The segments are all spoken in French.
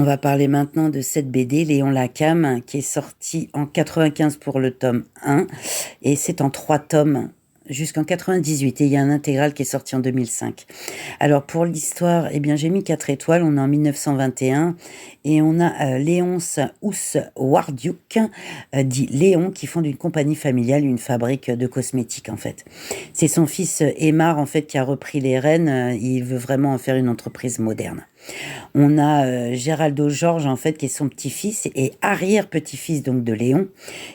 On va parler maintenant de cette BD, Léon Lacam, qui est sortie en 95 pour le tome 1, et c'est en 3 tomes jusqu'en 98, et il y a un intégral qui est sorti en 2005. Alors pour l'histoire, eh bien j'ai mis 4 étoiles, on est en 1921, et on a Léonce Ouswardiuk, dit Léon, qui fonde une compagnie familiale, une fabrique de cosmétiques en fait. C'est son fils Aymar en fait qui a repris les rênes, il veut vraiment en faire une entreprise moderne. On a Géraldo Georges, en fait, qui est son petit-fils et arrière-petit-fils donc de Léon,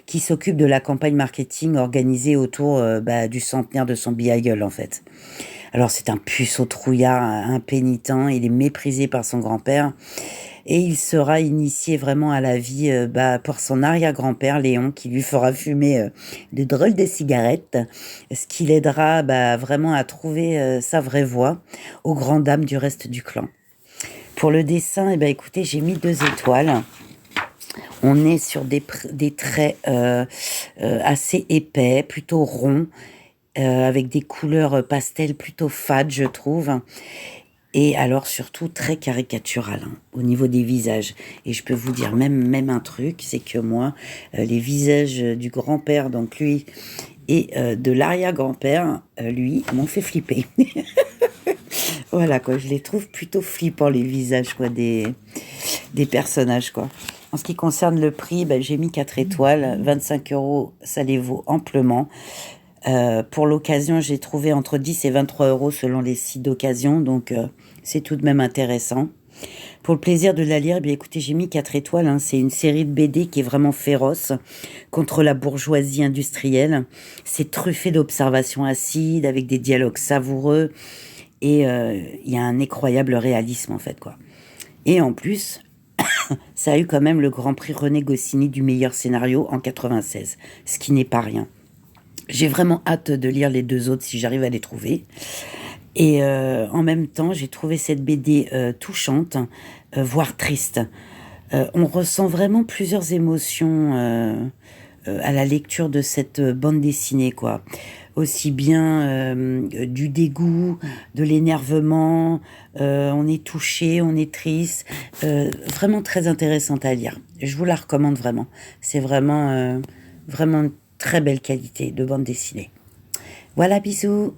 qui s'occupe de la campagne marketing organisée autour du centenaire de son biailleul, en fait. Alors, c'est un puceau trouillard, impénitent, il est méprisé par son grand-père. Et il sera initié vraiment à la vie par son arrière-grand-père, Léon, qui lui fera fumer de drôles de cigarettes, ce qui l'aidera vraiment à trouver sa vraie voie, aux grandes dames du reste du clan. Pour le dessin, eh ben, écoutez, j'ai mis 2 étoiles. On est sur des traits assez épais, plutôt ronds, avec des couleurs pastel plutôt fades, je trouve. Et alors surtout très caricatural au niveau des visages. Et je peux vous dire même un truc, c'est que moi, les visages du grand-père, donc lui, et de l'arrière-grand-père, lui, m'ont fait flipper. Voilà, quoi, je les trouve plutôt flippants, les visages, quoi, des personnages, quoi. En ce qui concerne le prix, j'ai mis 4 étoiles, 25 euros, ça les vaut amplement. Pour l'occasion, j'ai trouvé entre 10 et 23 euros selon les sites d'occasion, donc c'est tout de même intéressant. Pour le plaisir de la lire, écoutez, j'ai mis 4 étoiles, hein. C'est une série de BD qui est vraiment féroce contre la bourgeoisie industrielle. C'est truffé d'observations acides, avec des dialogues savoureux. Et il y a un incroyable réalisme, en fait, quoi. Et en plus, ça a eu quand même le Grand Prix René Goscinny du meilleur scénario en 96, ce qui n'est pas rien. J'ai vraiment hâte de lire les 2 autres si j'arrive à les trouver. Et en même temps, j'ai trouvé cette BD touchante, voire triste. On ressent vraiment plusieurs émotions à la lecture de cette bande dessinée, quoi. Aussi bien du dégoût, de l'énervement, on est touché, on est triste. Vraiment très intéressante à lire. Je vous la recommande vraiment. C'est vraiment une très belle qualité de bande dessinée. Voilà, bisous!